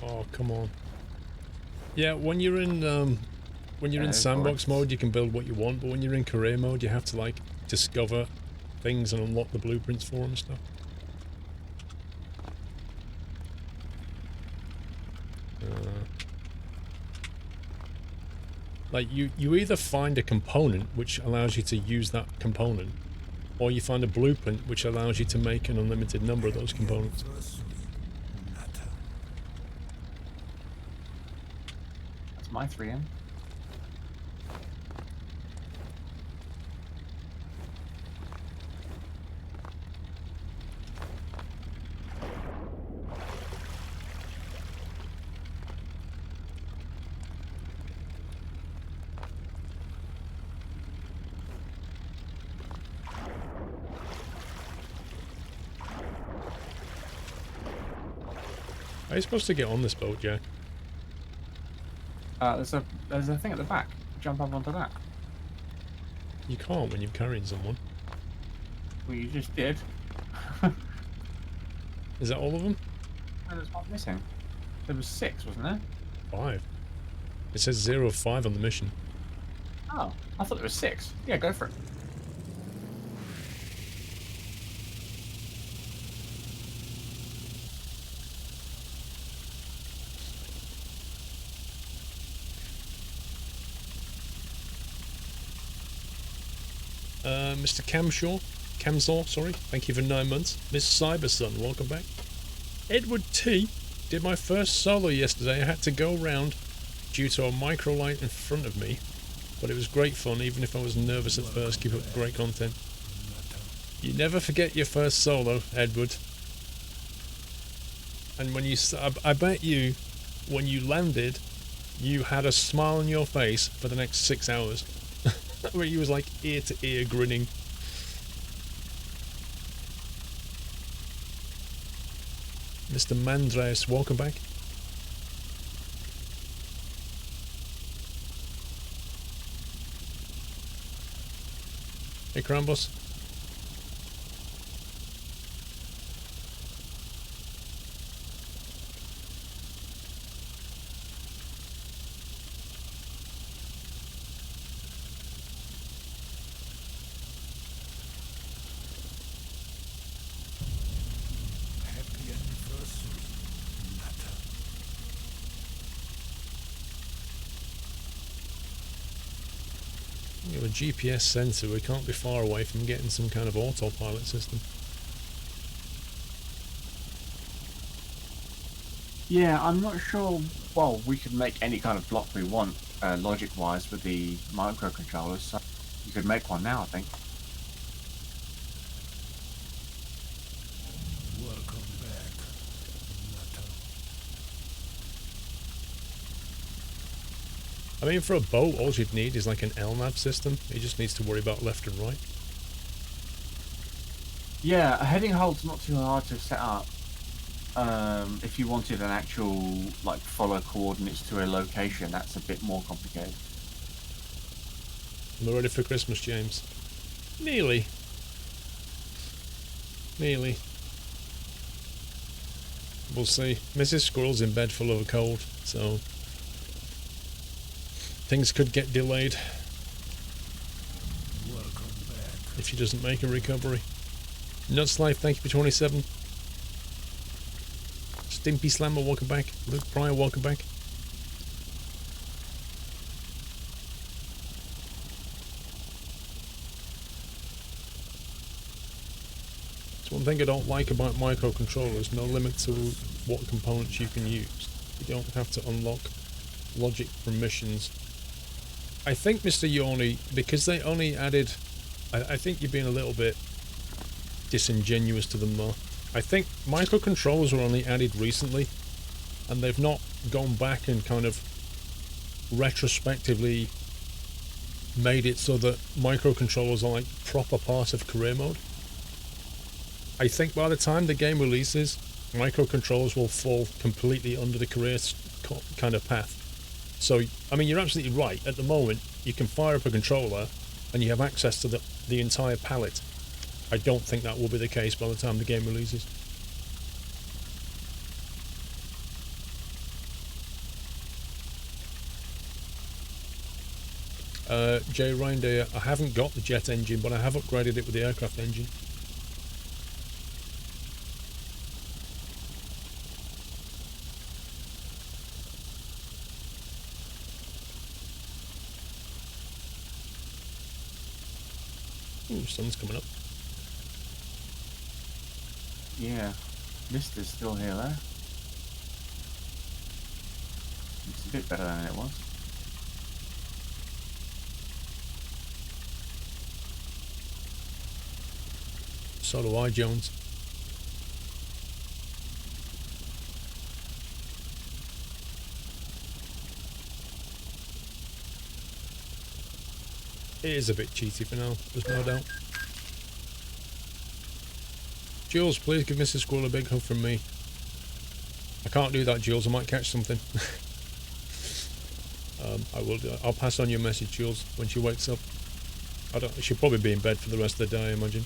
Oh, come on. Yeah, when you're in sandbox mode, you can build what you want, but when you're in career mode, you have to, like, discover things and unlock the blueprints for them and stuff. Like, you either find a component which allows you to use that component, or you find a blueprint which allows you to make an unlimited number of those components. That's my 3M. How are you supposed to get on this boat, Jack? There's a thing at the back. Jump up onto that. You can't when you're carrying someone. Well, you just did. Is that all of them? And there's one missing. There was 6, wasn't there? 5. It says 0 of 5 on the mission. Oh, I thought there was 6. Yeah, go for it. Mr. Camsor, sorry, thank you for 9 months. Miss Cybersun, welcome back. Edward T. Did my first solo yesterday. I had to go round due to a microlight in front of me, but it was great fun, even if I was nervous at first. Keep up great content. You never forget your first solo, Edward. And when you, I bet you, when you landed, you had a smile on your face for the next 6 hours. Where he was like ear to ear grinning. Mr. Mandres, welcome back. Hey, Krambus. We have a GPS sensor, we can't be far away from getting some kind of autopilot system. Yeah, I'm not sure. Well, we could make any kind of block we want, logic-wise, with the microcontrollers. So you could make one now, I think. Welcome back, I mean, for a boat, all you'd need is like an LNAV system. It just needs to worry about left and right. Yeah, a heading hold's not too hard to set up. If you wanted an actual, like, follow coordinates to a location, that's a bit more complicated. We're ready for Christmas, James. Nearly. Nearly. We'll see. Mrs. Squirrel's in bed full of a cold, so things could get delayed if she doesn't make a recovery. Nuts Life, thank you for 27. Stimpy Slammer, welcome back. Luke Pryor, welcome back. That's one thing I don't like about microcontrollers, no limit to what components you can use. You don't have to unlock logic from missions. I think, Mr. Yorny, because they only added... I think you're being a little bit disingenuous to them, though. I think microcontrollers were only added recently, and they've not gone back and kind of retrospectively made it so that microcontrollers are like proper part of career mode. I think by the time the game releases, microcontrollers will fall completely under the career kind of path. So, I mean, you're absolutely right. At the moment, you can fire up a controller and you have access to the entire palette. I don't think that will be the case by the time the game releases. J Reindeer, I haven't got the jet engine, but I have upgraded it with the aircraft engine. Ooh, sun's coming up. Yeah. Mist is still here though. It's a bit better than it was. So do I, Jones. It is a bit cheaty for now, there's no doubt. Jules, please give Mrs. Squirrel a big hug from me. I can't do that, Jules, I might catch something. I will do. I'll pass on your message, Jules, when she wakes up. She'll probably be in bed for the rest of the day, I imagine.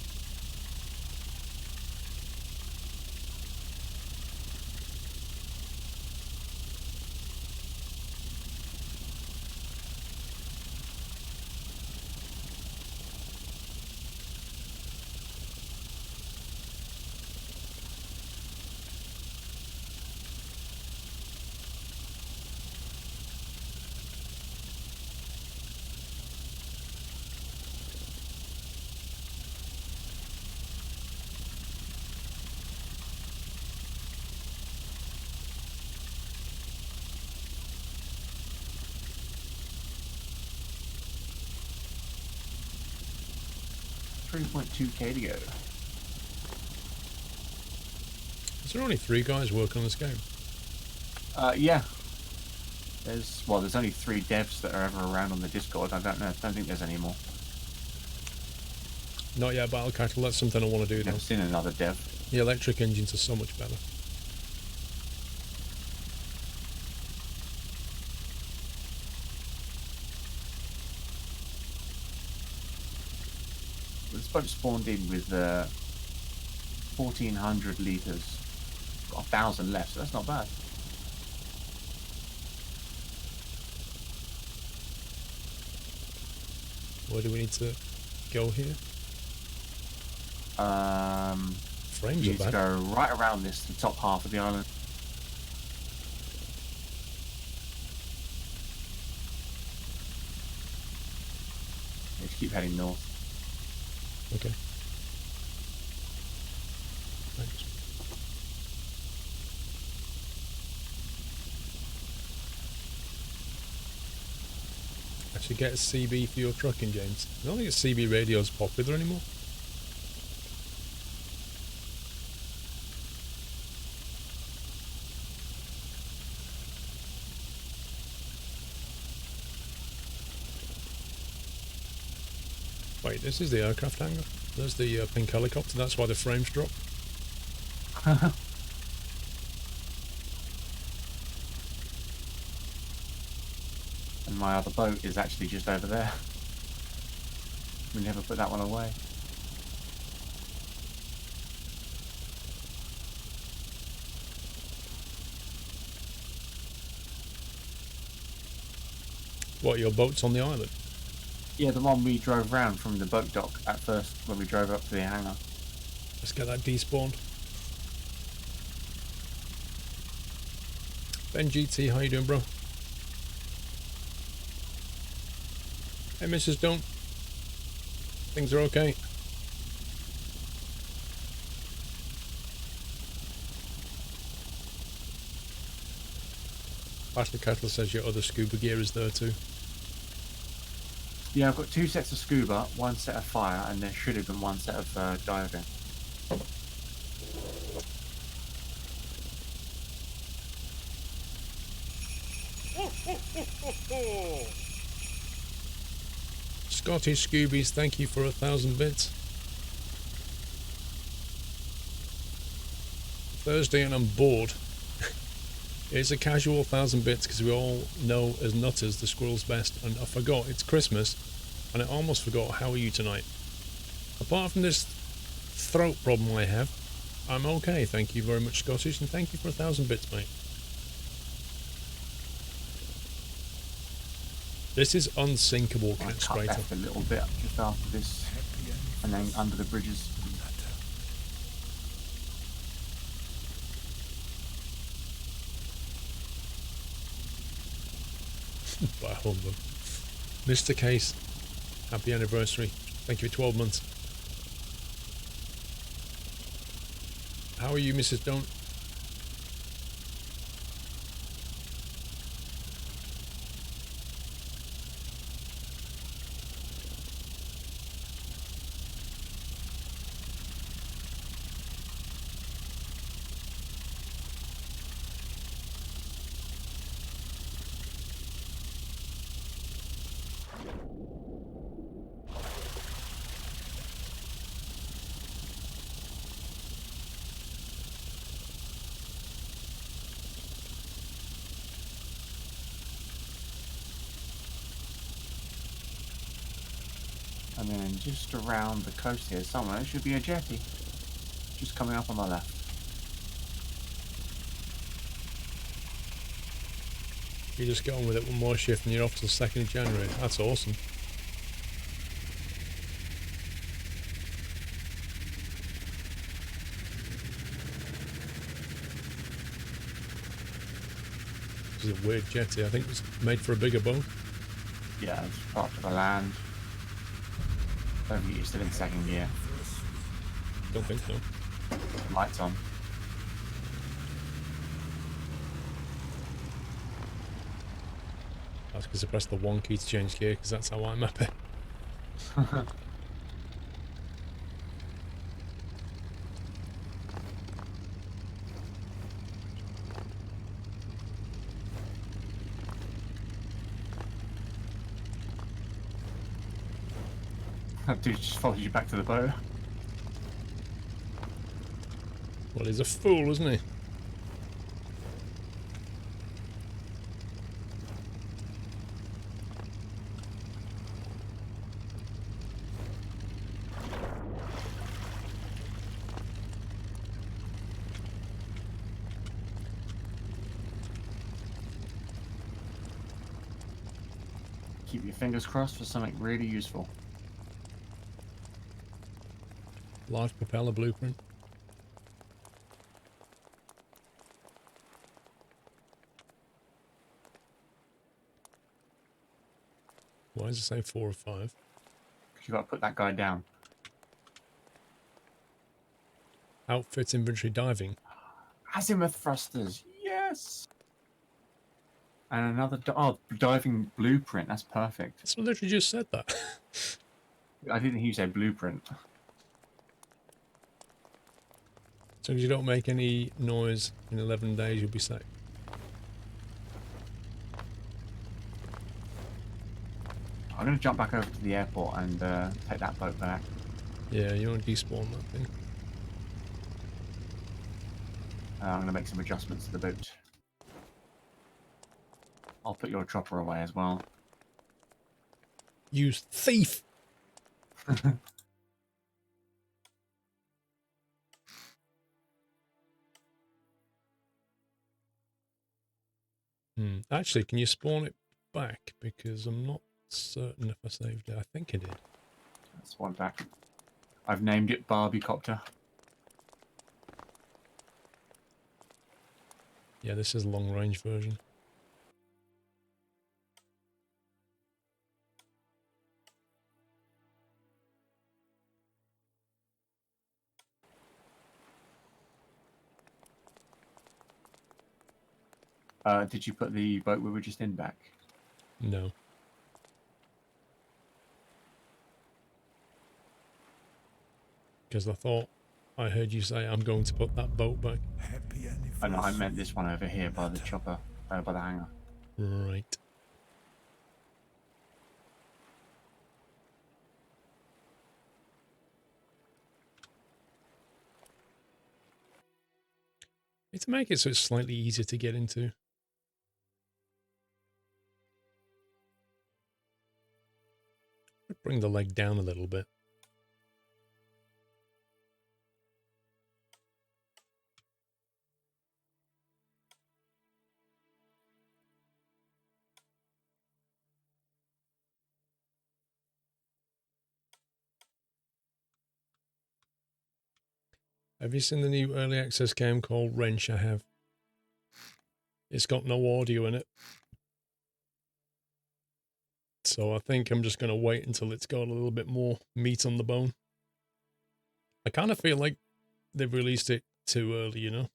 $3.2k to go. Is there only 3 guys working on this game? Yeah. There's only 3 devs that are ever around on the Discord. I don't think there's any more. Not yet, Battle Cattle. That's something I want to do now. Never seen another dev. The electric engines are so much better. This boat spawned in with 1,400 litres. Got 1,000 left, so that's not bad. Where do we need to go here? Frames You are need to bad. go right around the top half of the island. Just keep heading north. Okay. Thanks. I should get a CB for your trucking, James. I don't think a CB radio is popular anymore. Wait, this is the aircraft hangar. There's the pink helicopter. That's why the frames drop. And my other boat is actually just over there. We never put that one away. What, your boat's on the island? Yeah, the one we drove round from the boat dock at first when we drove up to the hangar. Let's get that despawned. Ben GT, how you doing, bro? Hey, Mrs. Don't. Things are okay. Ashley Kettle says your other scuba gear is there too. Yeah, I've got 2 sets of scuba, 1 set of fire, and there should have been 1 set of diving. Scottish Scoobies, thank you for 1,000 bits. Thursday and I'm bored. It's a casual 1,000 bits because we all know as nutters the squirrel's best, and I forgot it's Christmas and I almost forgot how are you tonight. Apart from this throat problem I have, I'm okay, thank you very much, Scottish, and thank you for 1,000 bits, mate. This is unsinkable, I Cat cut Sprater. left a little bit just after this, and then under the bridges. By humbug. Mr. Case, happy anniversary. Thank you for 12 months. How are you, Mrs. Don't? And then just around the coast here somewhere should be a jetty. Just coming up on my left. You just get on with it one more shift and you're off to the 2nd of January. That's awesome. This is a weird jetty. I think it's made for a bigger boat. Yeah, it's part of the land. Don't think you're still in second gear. Don't think so. Lights on. That's because I pressed the 1 key to change gear, because that's how I map it. That dude just followed you back to the boat. Well, he's a fool, isn't he? Keep your fingers crossed for something really useful. Large propeller blueprint. Why does it say 4 or 5? Because you got to put that guy down. Outfit inventory diving. Azimuth thrusters, yes. And another diving blueprint. That's perfect. So I literally just said that. I didn't hear you say blueprint. As long as you don't make any noise in 11 days, you'll be safe. I'm going to jump back over to the airport and take that boat back. Yeah, you want to despawn that thing. I'm going to make some adjustments to the boat. I'll put your chopper away as well. You thief! Actually, can you spawn it back? Because I'm not certain if I saved it. I think I did. That's one back. I've named it Barbie Copter. Yeah, this is a long range version. Did you put the boat we were just in back? No. Because I thought I heard you say I'm going to put that boat back. Oh no, I meant this one over here by the chopper, by the hangar. Right. To make it so it's slightly easier to get into. Bring the leg down a little bit. Have you seen the new early access game called Wrench? I have. It's got no audio in it. So I think I'm just going to wait until it's got a little bit more meat on the bone. I kind of feel like they've released it too early, you know?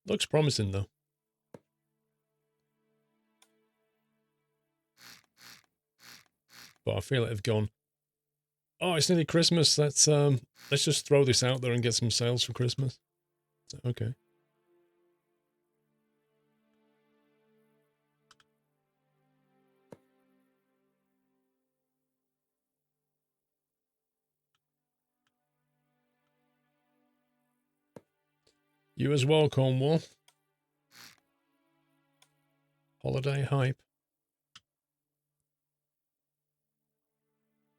Looks promising, though. But I feel like they've gone, oh, it's nearly Christmas. Let's just throw this out there and get some sales for Christmas. So, okay. You as well, Cornwall. Holiday hype.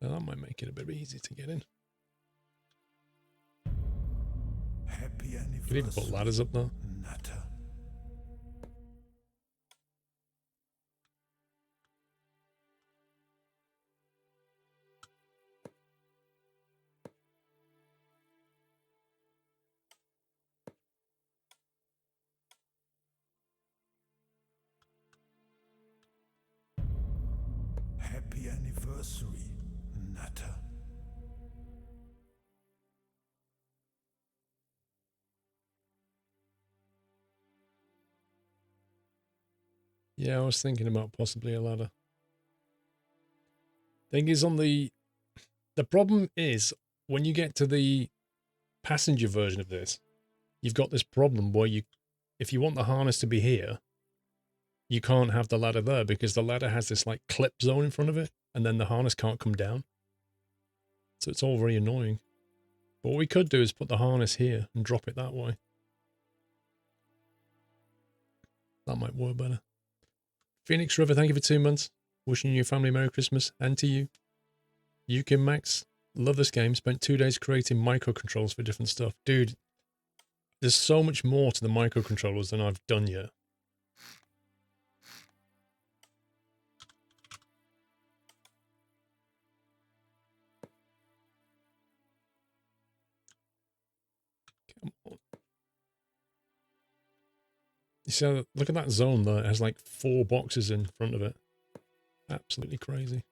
Now that might make it a bit easy to get in. Happy anniversary. Could even put ladders up there. Natter. Happy anniversary, Natter. Yeah, I was thinking about possibly a ladder. Thing is, on the problem is when you get to the passenger version of this, you've got this problem where if you want the harness to be here, you can't have the ladder there because the ladder has this like clip zone in front of it, and then the harness can't come down. So it's all very annoying. But what we could do is put the harness here and drop it that way. That might work better. Phoenix River, thank you for 2 months. Wishing your family Merry Christmas, and to you. Yukin Max, love this game. Spent 2 days creating microcontrollers for different stuff. Dude, there's so much more to the microcontrollers than I've done yet. Come on. You see, look at that zone there. It has like 4 boxes in front of it. Absolutely crazy.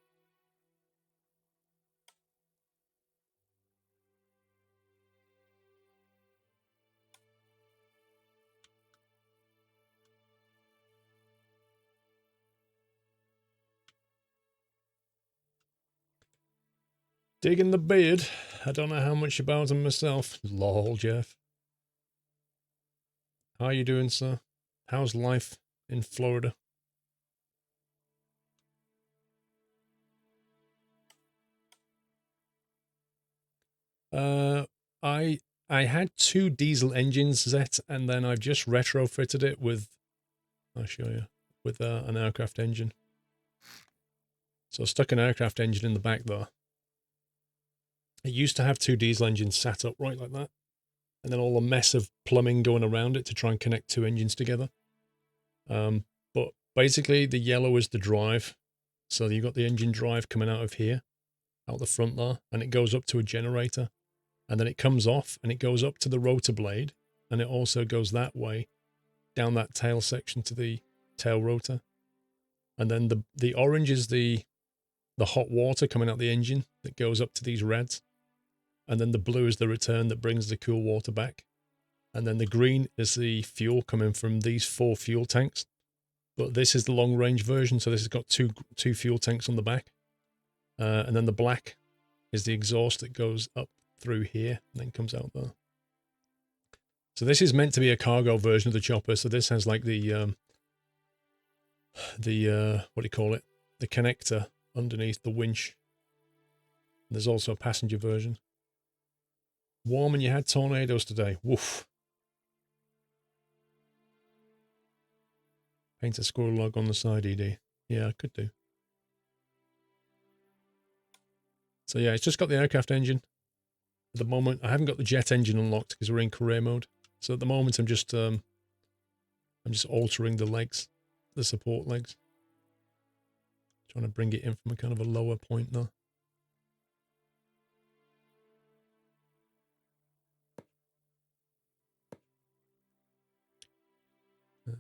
Digging the beard. I don't know how much about him myself. Lol, Jeff. How are you doing, sir? How's life in Florida? I had 2 diesel engines set, and then I've just retrofitted it with, I'll show you, with an aircraft engine. So I stuck an aircraft engine in the back there. It used to have 2 diesel engines sat up right like that, and then all the mess of plumbing going around it to try and connect 2 engines together. But basically the yellow is the drive. So you've got the engine drive coming out of here, out the front there, and it goes up to a generator. And then it comes off and it goes up to the rotor blade, and it also goes that way down that tail section to the tail rotor. And then the orange is the hot water coming out the engine that goes up to these reds. And then the blue is the return that brings the cool water back. And then the green is the fuel coming from these 4 fuel tanks. But this is the long range version, so this has got two fuel tanks on the back. And then the black is the exhaust that goes up through here and then comes out there. So this is meant to be a cargo version of the chopper. So this has like the what do you call it? The connector underneath the winch. And there's also a passenger version. Warm, and you had tornadoes today. Woof. Paint a squirrel log on the side, ED. Yeah, I could do. So yeah, it's just got the aircraft engine. At the moment, I haven't got the jet engine unlocked because we're in career mode. So at the moment, I'm just altering the legs, the support legs. Trying to bring it in from a kind of a lower point now.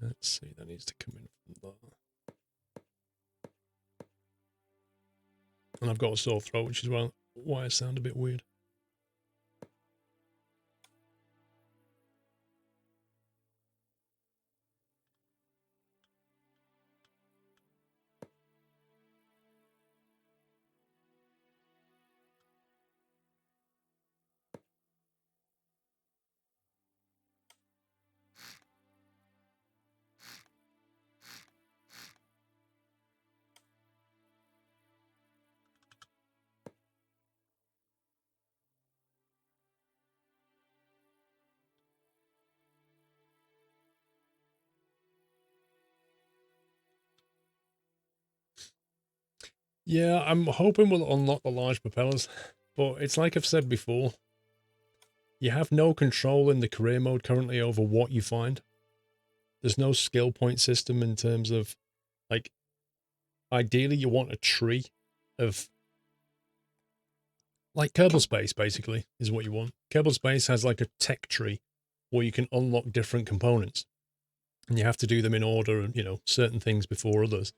Let's see, that needs to come in from there. And I've got a sore throat, which is why I sound a bit weird. Yeah, I'm hoping we'll unlock the large propellers, but it's like I've said before, you have no control in the career mode currently over what you find. There's no skill point system in terms of, like, ideally you want a tree of, like Kerbal Space basically is what you want. Kerbal Space has like a tech tree where you can unlock different components and you have to do them in order, you know, certain things before others.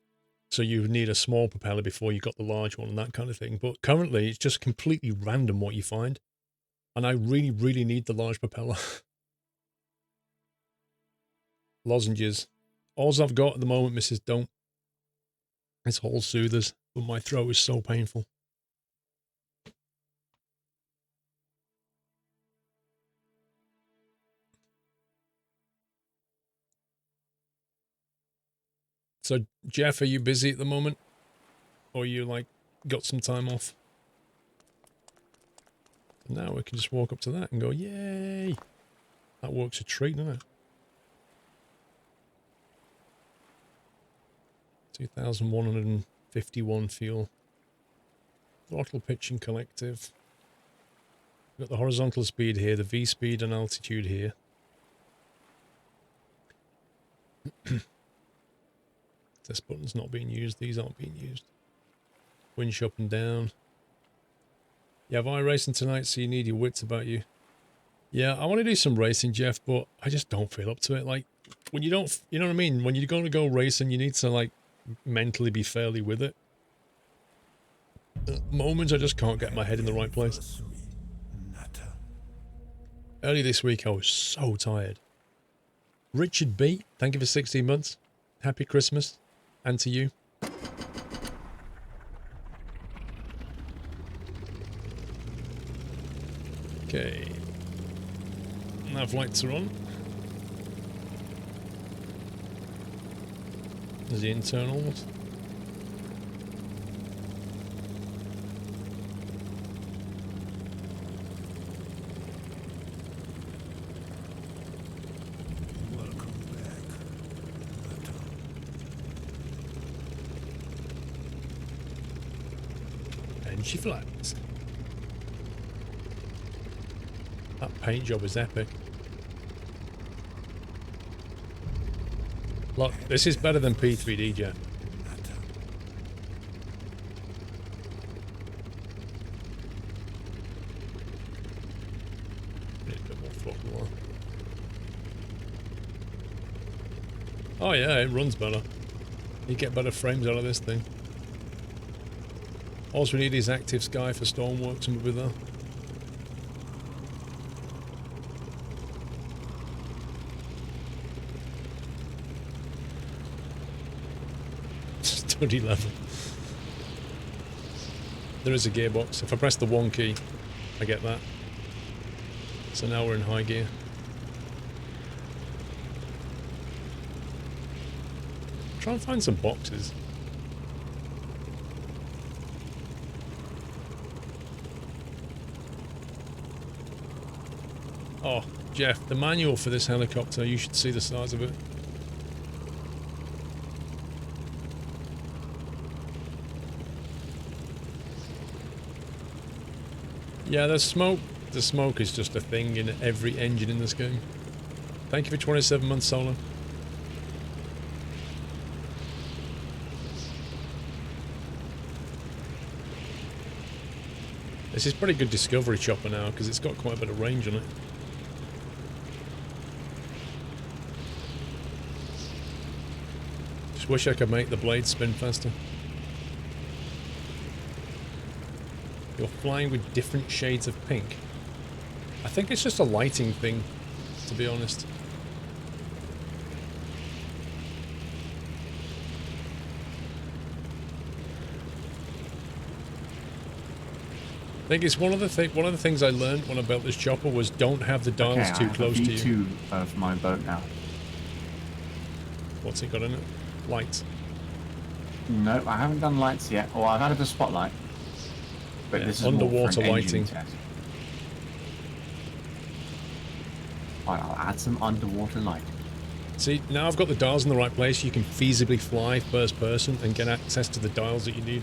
So you need a small propeller before you got the large one and that kind of thing. But currently it's just completely random what you find. And I really, really need the large propeller. Lozenges. All I've got at the moment, Mrs. Don't. It's whole soothers, but my throat is so painful. So, Jeff, are you busy at the moment? Or you, like, got some time off? Now we can just walk up to that and go, yay! That works a treat, doesn't it? 2,151 fuel. Throttle, pitch and collective. We've got the horizontal speed here, the V speed and altitude here. This button's not being used, these aren't being used. Winch up and down. Yeah, have I racing tonight, so you need your wits about you. Yeah, I want to do some racing, Jeff, but I just don't feel up to it. Like, when you don't, you know what I mean? When you're going to go racing, you need to, like, mentally be fairly with it. At moments, I just can't get my head in the right place. Early this week, I was so tired. Richard B, thank you for 16 months. Happy Christmas. And to you. Okay. Nav lights are on. There's the internals. She flies. That paint job is epic. Look, this is better than P3D, Jeff. Need a bit more throttle on. Oh yeah, it runs better. You get better frames out of this thing. All we need is active sky for Stormworks and we'll be there. Study level. There is a gearbox. If I press the 1 key, I get that. So now we're in high gear. Try and find some boxes. Oh, Jeff, the manual for this helicopter, you should see the size of it. Yeah, the smoke is just a thing in every engine in this game. Thank you for 27 months, Solo. This is pretty good Discovery chopper now, because it's got quite a bit of range on it. Just wish I could make the blade spin faster. You're flying with different shades of pink. I think it's just a lighting thing, to be honest. I think it's one of the things I learned when I built this chopper was don't have the dials too close to you. I have a V2 of my boat now. What's it got in it? Lights. No, I haven't done lights yet. Or I've added a spotlight. But Yeah, this is underwater more for an lighting. engine test. Alright, I'll add some underwater light. See, now I've got the dials in the right place, you can feasibly fly first person and get access to the dials that you need.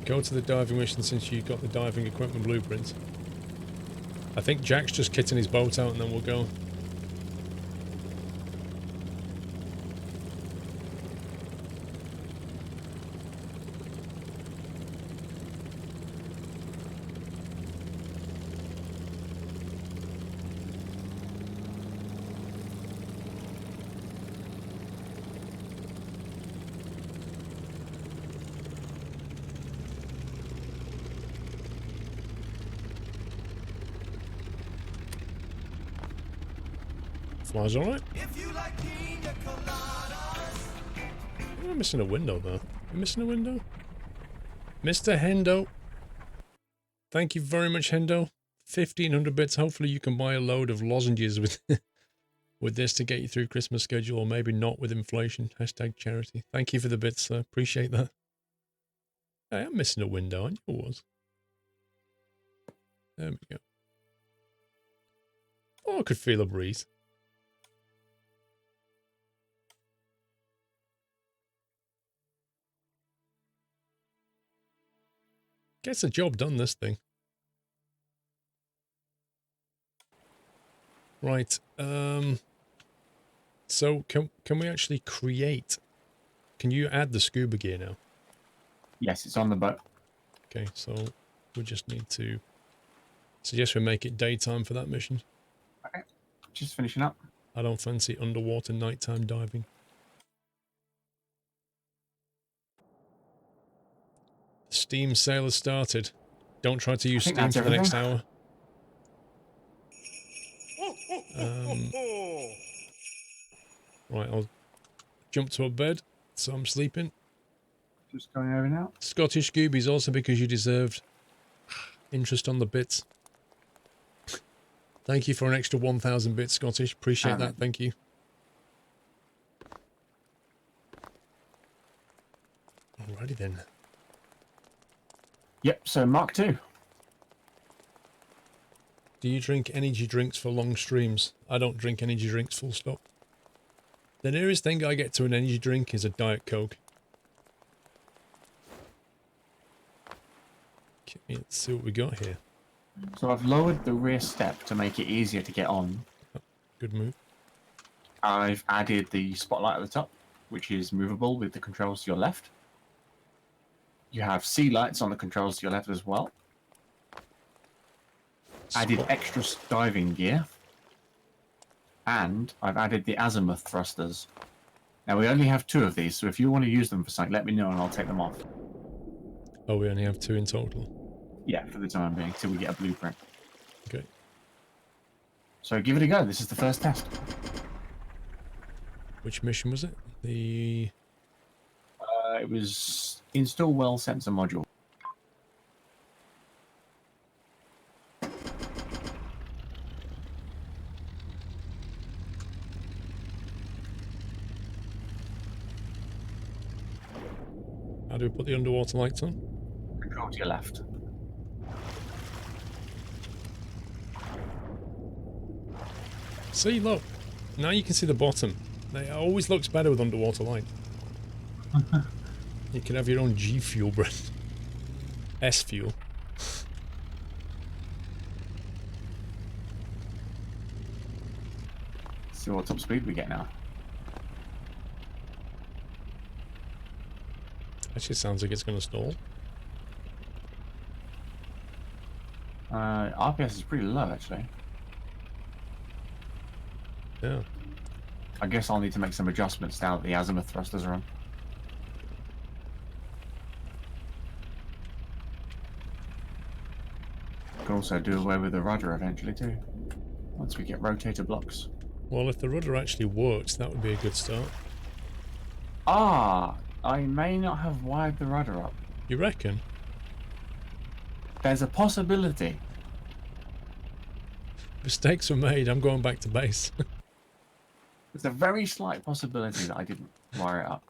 Go to the diving mission since you got the diving equipment blueprints. I think Jack's just kitting his boat out and then we'll go. Flies alright. I'm missing a window though. I'm missing a window. Mr. Hendo. Thank you very much, Hendo. 1,500 bits. Hopefully you can buy a load of lozenges with with this to get you through Christmas schedule, or maybe not with inflation. Hashtag charity. Thank you for the bits, sir. Appreciate that. Hey, I'm missing a window. I knew it was. There we go. Oh, I could feel a breeze. Gets the job done, this thing. Right, so can we actually create? Can you add the scuba gear now? Yes, it's on the boat. Okay, so we just need to suggest we make it daytime for that mission. Okay, just finishing up. I don't fancy underwater nighttime diving. Steam sale has started. Don't try to use Steam for the next hour. Right, I'll jump to a bed, so I'm sleeping. Just going over now. Scottish Scoobies also because you deserved interest on the bits. Thank you for an extra 1,000 bits, Scottish. Appreciate that. Thank you. Alrighty then. Yep, so Mark II. Do you drink energy drinks for long streams? I don't drink energy drinks, full stop. The nearest thing I get to an energy drink is a Diet Coke. Okay, let's see what we got here. So I've lowered the rear step to make it easier to get on. Oh, good move. I've added the spotlight at the top, which is movable with the controls to your left. You have sea lights on the controls to your left as well. Added extra diving gear. And I've added the azimuth thrusters. Now we only have 2 of these, so if you want to use them for something, let me know and I'll take them off. Oh, we only have 2 in total. Yeah, for the time being, till we get a blueprint. Okay. So give it a go. This is the first test. Which mission was it? The... It was install well sensor module. How do we put the underwater lights on? Control to your left. See, look. Now you can see the bottom. It always looks better with underwater light. You can have your own G fuel brand. S fuel. See what top speed we get now. Actually, sounds like it's going to stall. RPS is pretty low, actually. Yeah. I guess I'll need to make some adjustments now that the azimuth thrusters are on. Can also do away with the rudder eventually too, once we get rotator blocks. Well, if the rudder actually worked, that would be a good start. Ah, I may not have wired the rudder up. You reckon? There's a possibility. Mistakes were made. I'm going back to base. There's a very slight possibility that I didn't wire it up.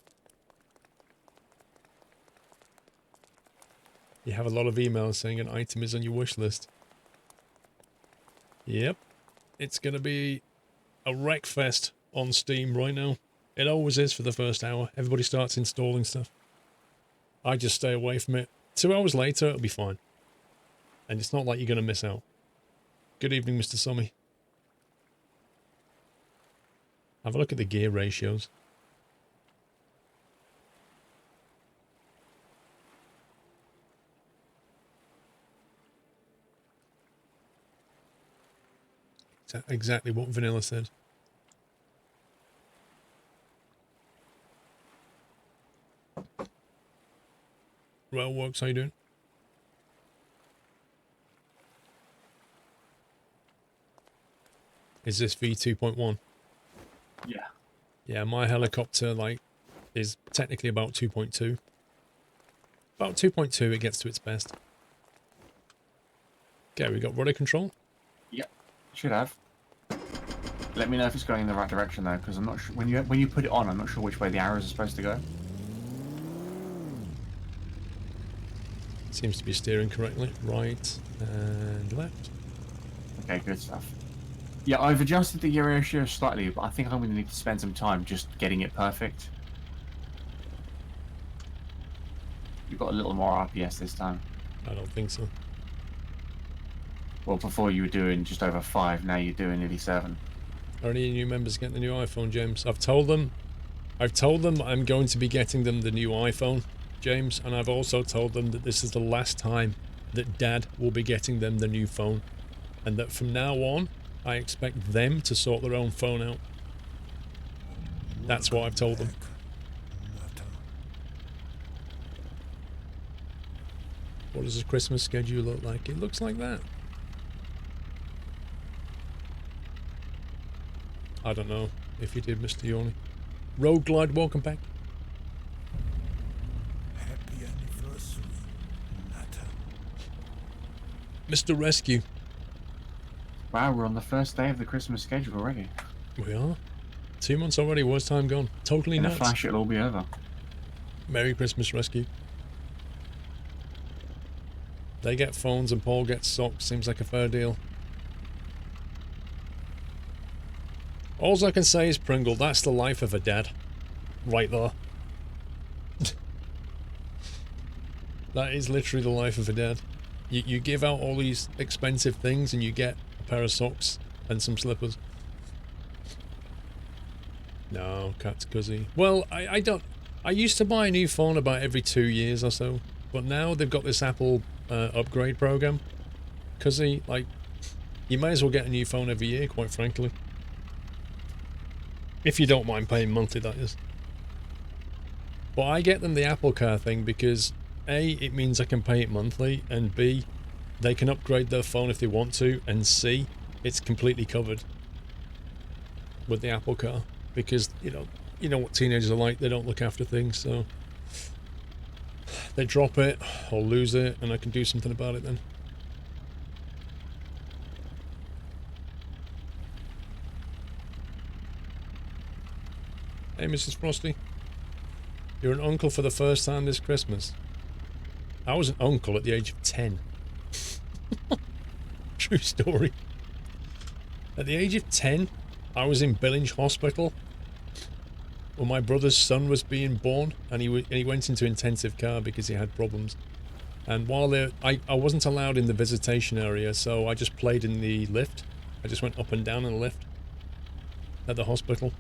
You have a lot of emails saying an item is on your wish list. Yep. It's going to be a wreck fest on Steam right now. It always is for the first hour. Everybody starts installing stuff. I just stay away from it. 2 hours later, it'll be fine. And it's not like you're going to miss out. Good evening, Mr. Summy. Have a look at the gear ratios. Exactly what Vanilla said. Railworks, how you doing? Is this V2.1? Yeah. Yeah, my helicopter is technically about 2.2. About 2.2 it gets to its best. Okay, we got rudder control. Yep. Should have. Let me know if it's going in the right direction though, because I'm not sure when you put it on, I'm not sure which way the arrows are supposed to go. Seems to be steering correctly. Right and left. Okay, good stuff. Yeah, I've adjusted the gear ratio slightly, but I think I'm going to need to spend some time just getting it perfect. You've got a little more RPS this time. I don't think so. Well, before you were doing just over 5, now you're doing nearly 7. Are any new members getting the new iPhone, James? I've told them I'm going to be getting them the new iPhone, James, and I've also told them that this is the last time that Dad will be getting them the new phone, and that from now on, I expect them to sort their own phone out. That's what I've told them. What does the Christmas schedule look like? It looks like that. I don't know if you did, Mr. Yorney. Road Glide, welcome back. Happy anniversary, Natter. Mr. Rescue. Wow, we're on the first day of the Christmas schedule already. We are. 2 months already. Where's time gone? Totally In a nuts. flash, it'll all be over. Merry Christmas, Rescue. They get phones and Paul gets socks. Seems like a fair deal. All I can say is, Pringle, that's the life of a dad. Right there. That is literally the life of a dad. You give out all these expensive things and you get a pair of socks and some slippers. No, cat's cuzzy. Well, I don't... I used to buy a new phone about every 2 years or so. But now they've got this Apple upgrade program. Cuzzy, like, you may as well get a new phone every year, quite frankly. If you don't mind paying monthly, that is. But I get them the Apple Car thing because A, it means I can pay it monthly, and B, they can upgrade their phone if they want to, and C, it's completely covered with the Apple Car because, you know what teenagers are like, they don't look after things, so they drop it or lose it, and I can do something about it then. Hey, Mrs. Frosty. You're an uncle for the first time this Christmas. I was an uncle at the age of 10. True story. At the age of 10, I was in Billinge Hospital when my brother's son was being born, and he went into intensive care because he had problems. And while I wasn't allowed in the visitation area, so I just played in the lift. I just went up and down in the lift. at the hospital.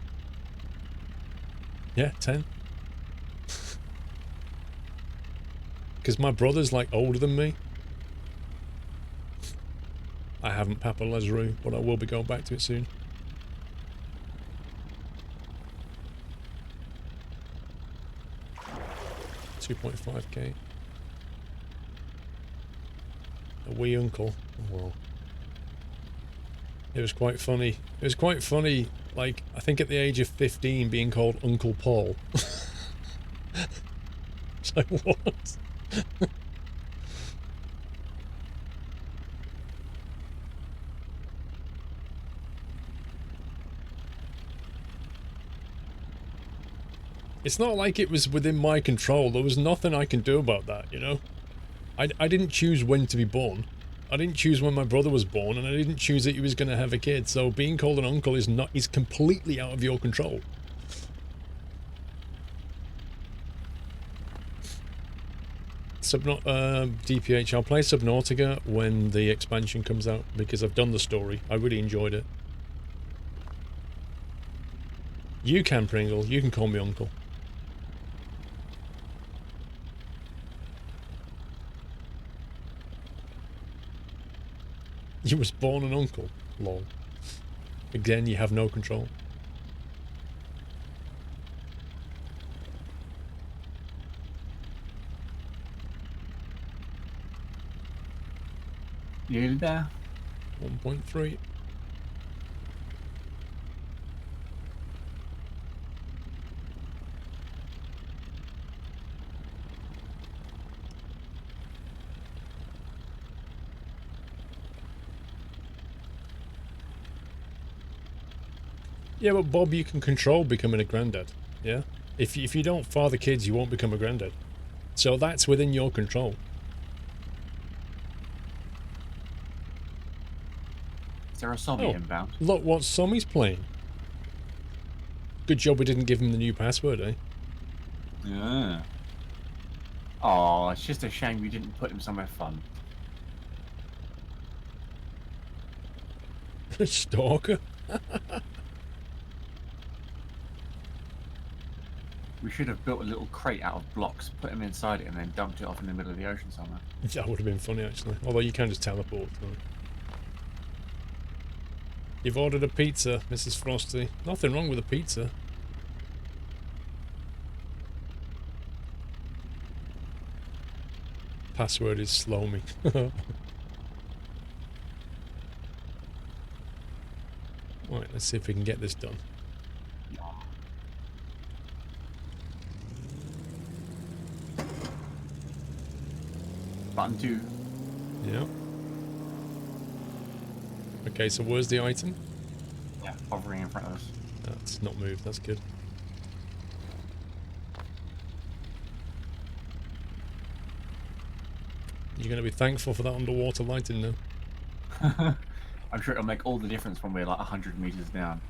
Yeah, 10. Because my brother's like older than me. I haven't Papa Lesru, but I will be going back to it soon. $2.5k. A wee uncle. Well, it was quite funny. It was quite funny, like, I think at the age of 15 being called Uncle Paul. It's like, what? It's not like it was within my control. There was nothing I can do about that, you know? I didn't choose when to be born. I didn't choose when my brother was born, and I didn't choose that he was going to have a kid. So being called an uncle is completely out of your control. DPH, I'll play Subnautica when the expansion comes out, because I've done the story. I really enjoyed it. You can, Pringle. You can call me uncle. You was born an uncle. Lol. Again, you have no control. You there? 1.3. Yeah, but Bob, you can control becoming a granddad. Yeah? If you don't father kids, you won't become a granddad. So that's within your control. Is there a zombie inbound? Look what Sommy's playing. Good job we didn't give him the new password, eh? Yeah. Oh, it's just a shame we didn't put him somewhere fun. Stalker? We should have built a little crate out of blocks, put him inside it, and then dumped it off in the middle of the ocean somewhere. That would have been funny, actually. Although you can just teleport. So. You've ordered a pizza, Mrs. Frosty. Nothing wrong with a pizza. Password is slow me. Right, let's see if we can get this done. Button 2. Yeah. Okay, so where's the item? Yeah, hovering in front of us. That's not moved, that's good. You're going to be thankful for that underwater lighting now. I'm sure it'll make all the difference when we're like 100 meters down.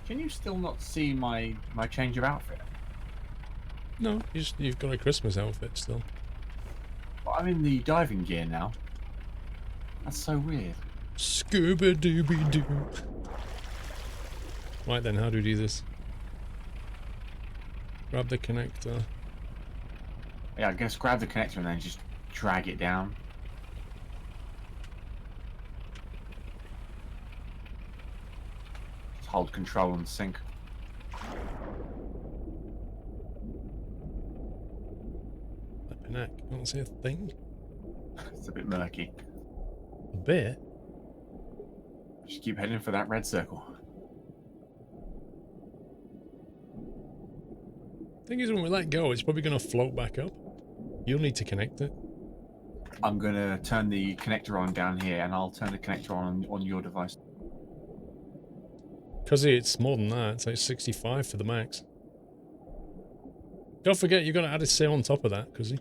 Can you still not see my change of outfit? No, you've got a Christmas outfit still. Well, I'm in the diving gear now. That's so weird. Scuba dooby doo. Right then, how do we do this? Grab the connector. Yeah, I guess grab the connector and then just drag it down. Just hold control and sink. Flipping heck, you don't see a thing? It's a bit murky. A bit? Just keep heading for that red circle. Thing is, when we let go, it's probably going to float back up. You'll need to connect it. I'm going to turn the connector on down here, and I'll turn the connector on your device. Because it's more than that. It's like 65 for the max. Don't forget, you've got to add a sail on top of that, Cuzzy.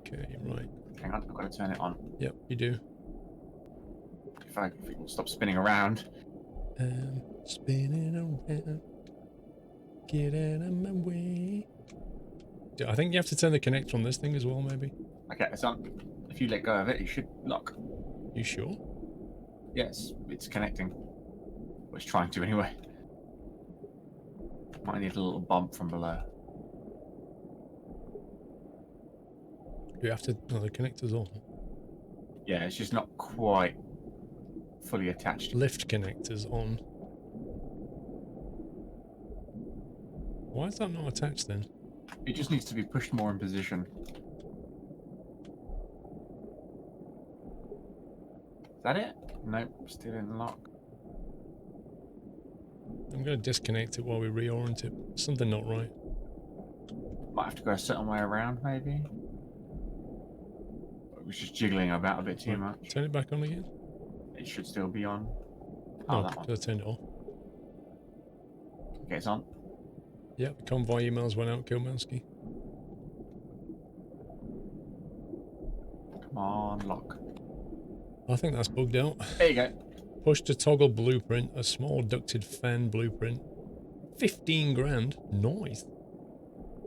Okay, right. Hang on, I've got to turn it on. Yep, you do. If it will stop spinning around. I'm spinning around. Get out of my way. Yeah, I think you have to turn the connector on this thing as well, maybe. Okay, it's on. If you let go of it, it should lock. You sure? Yes, it's connecting. Well, it's trying to anyway. Might need a little bump from below. You have to. No, the connector's on. Yeah, it's just not quite fully attached. Lift connector's on. Why is that not attached then? It just needs to be pushed more in position. Is that it? Nope, still in lock. I'm going to disconnect it while we reorient it. Something not right. Might have to go a certain way around, maybe. It was just jiggling about a bit too Right, much. turn it back on again. It should still be on. Oh, That one. I turned it off. Okay, it's on. Yep, the convoy emails went out, Kilmansky. Come on, lock. I think that's bugged out. There you go. Push to toggle blueprint, a small ducted fan blueprint. 15 grand. Nice.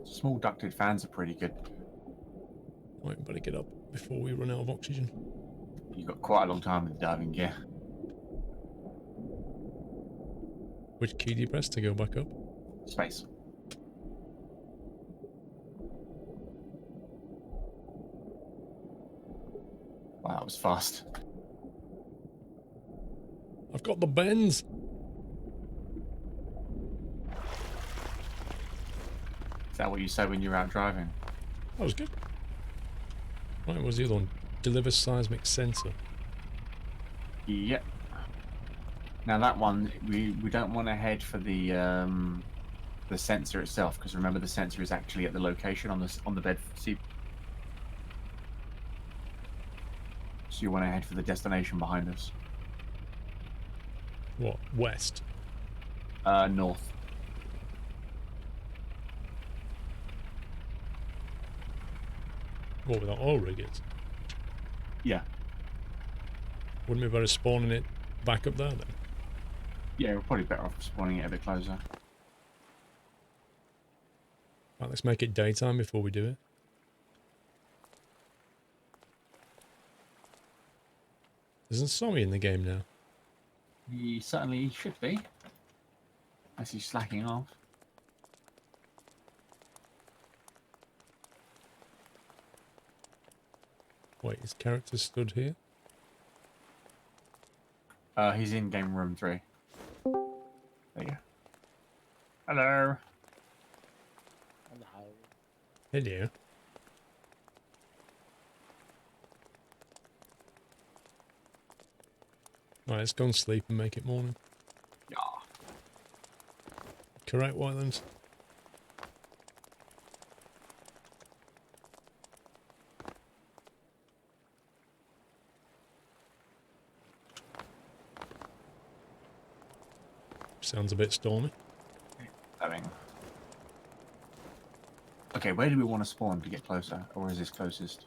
Small ducted fans are pretty good. Right, better get up before we run out of oxygen. You've got quite a long time with the diving gear. Which key do you press to go back up? Space. Wow, that was fast. I've got the bends. Is that what you say when you're out driving? That was good. Right, what was the other one? Deliver seismic sensor. Yep. Now that one, we don't want to head for the sensor itself, because remember the sensor is actually at the location on the bed seat. So you want to head for the destination behind us. What? West? North. What, with that oil rig is? Yeah. Wouldn't we be better spawning it back up there then? Yeah, we're probably better off spawning it a bit closer. Right, let's make it daytime before we do it. Isn't Sommy in the game now? He certainly should be. Unless he's slacking off. Wait, his character stood here? He's in game room 3. There you go. Hello. Hello. Hello. Right, let's go and sleep and make it morning. Yeah. Correct, Whitelands? Sounds a bit stormy. Okay, where do we want to spawn to get closer? Or is this closest?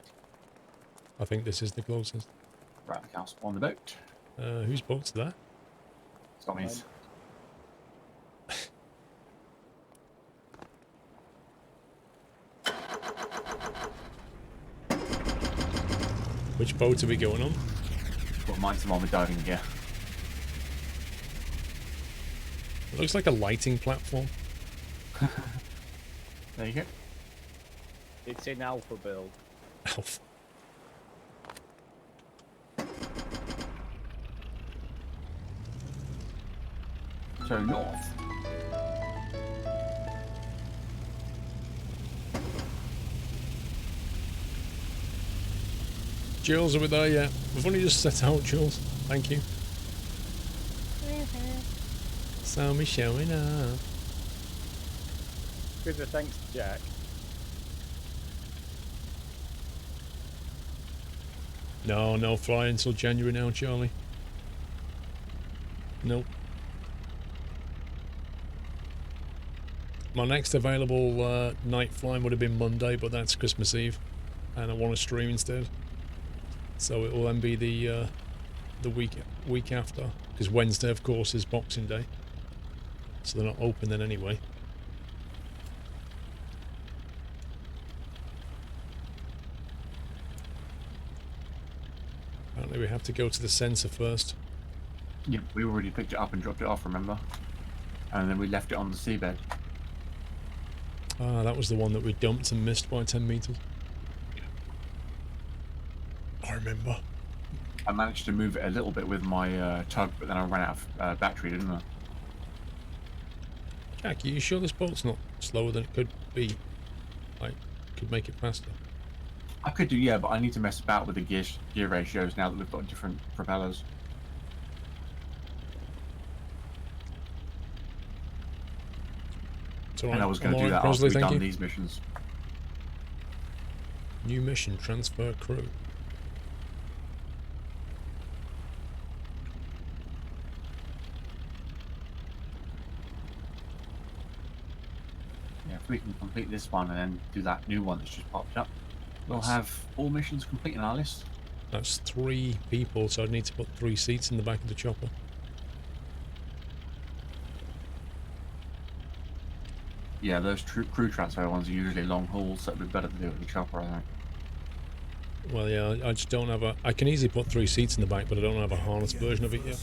I think this is the closest. Right, I'll spawn the boat. Whose boat's that? Tommy's. Which boat are we going on? Well, mine's the one with diving gear. It looks like a lighting platform. There you go. It's in alpha build. Alpha. So north. Jules, are we there yet? We've only just set out, Jules. Thank you. Saw me showing up. Good, thanks, Jack. No flying until January now, Charlie. Nope. My next available night flying would have been Monday, but that's Christmas Eve, and I want to stream instead. So it will then be the the week after, because Wednesday, of course, is Boxing Day, so they're not open then anyway. Apparently, we have to go to the sensor first. Yeah, we already picked it up and dropped it off, remember? And then we left it on the seabed. Ah, that was the one that we dumped and missed by 10 meters. I remember. I managed to move it a little bit with my tug, but then I ran out of battery, didn't I? Jack, are you sure this boat's not slower than it could be? Like, could make it faster? I could do, yeah, but I need to mess about with the gear ratios now that we've got different propellers. So And I was going to do that after we've done these missions. New mission, transfer crew. Yeah, if we can complete this one and then do that new one that's just popped up, we'll have all missions complete in our list. That's 3 people, so I'd need to put 3 seats in the back of the chopper. Yeah, those crew transfer ones are usually long hauls, so it'd be better to do it with the chopper, I think. Well, yeah, I just don't have a... I can easily put 3 seats in the back, but I don't have a harness version of it yet.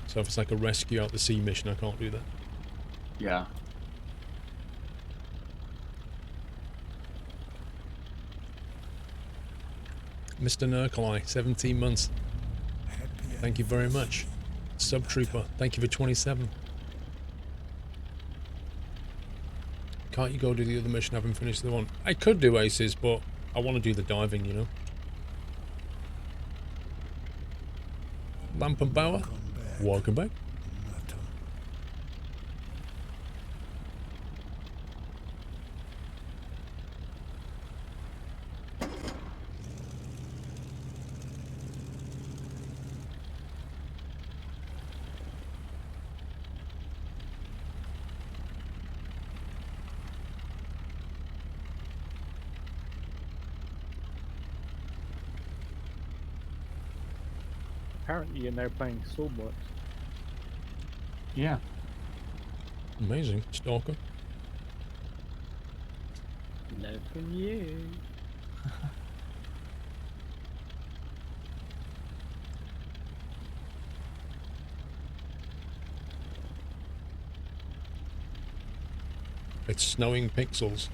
So if it's like a rescue out the sea mission, I can't do that. Yeah. Mr. Nurkalai, 17 months. Thank you very much. Subtrooper, thank you for 27. Can't you go do the other mission having finished the one? I could do aces, but I want to do the diving, you know. Lamp and Bauer, welcome back. Apparently you're now playing Stormworks. Yeah. Amazing, Stalker. Love from you. It's snowing pixels.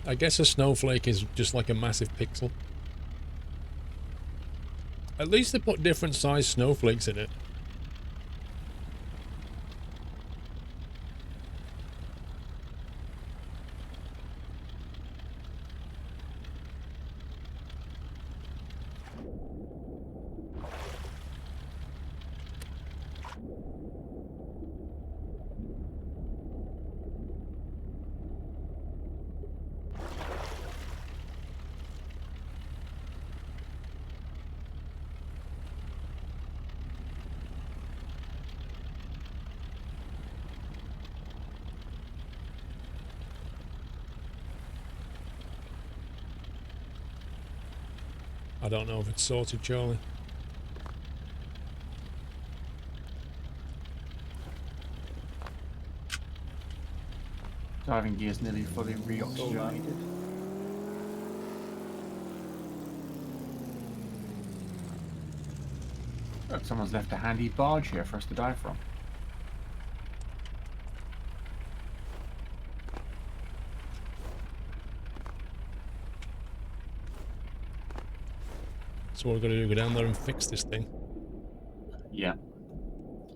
I guess a snowflake is just like a massive pixel. At least they put different sized snowflakes in it. I don't know if it's sorted, Charlie. Diving gear's nearly fully reoxygenated. Look, someone's left a handy barge here for us to dive from. So what we're going to do, go down there and fix this thing. Yeah.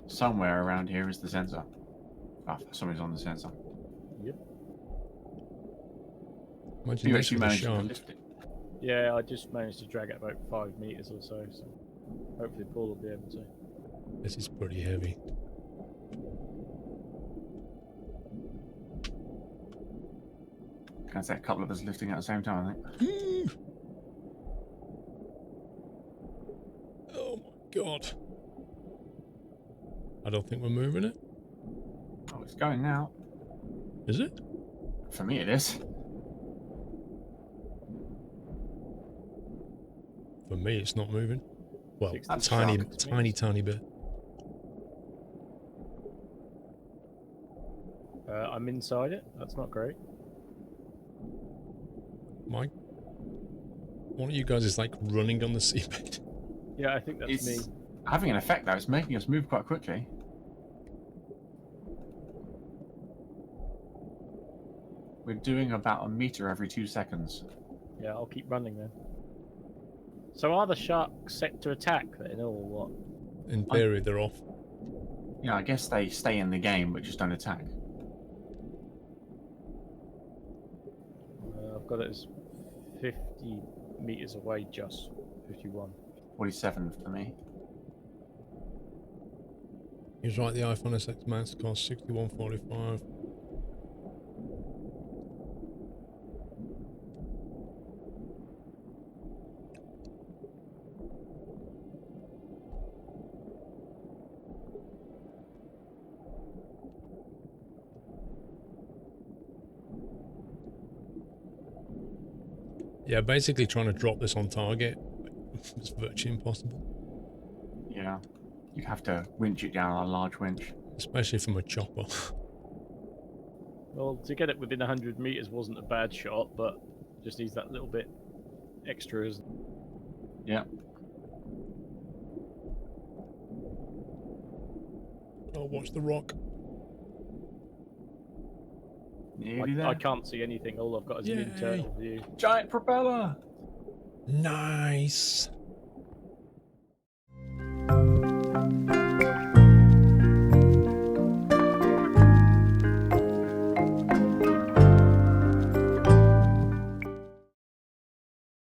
Somewhere around here is the sensor. Ah, somebody's on the sensor. Yep. Imagine You this actually with a managed to shark. lift it. Yeah, I just managed to drag it about 5 meters or so, so hopefully Paul will be able to. This is pretty heavy. Can I say a couple of us lifting at the same time, I think. Oh my god. I don't think we're moving it. Oh, it's going now. Is it? For me it is. For me, it's not moving. Well, 60 tiny, shocked tiny, me. tiny bit. I'm inside it. That's not great. Mike, one of you guys is like running on the seabed. Yeah, I think that's It's me. having an effect though. It's making us move quite quickly. We're doing about a meter every 2 seconds. Yeah, I'll keep running then. So are the sharks set to attack then, or what? In theory, they're off. Yeah, I guess they stay in the game but just don't attack. I've got it as 50 meters away, just 51. 47 for me. He's right. The iPhone SX Max costs $61.45. Yeah, basically trying to drop this on target is virtually impossible. Yeah. You'd have to winch it down on a large winch. Especially from a chopper. Well, to get it within 100 meters wasn't a bad shot, but just needs that little bit extra. Yeah. Oh, watch the rock. Nearly there. I can't see anything. All I've got is an Yay. internal view. Giant propeller! Nice.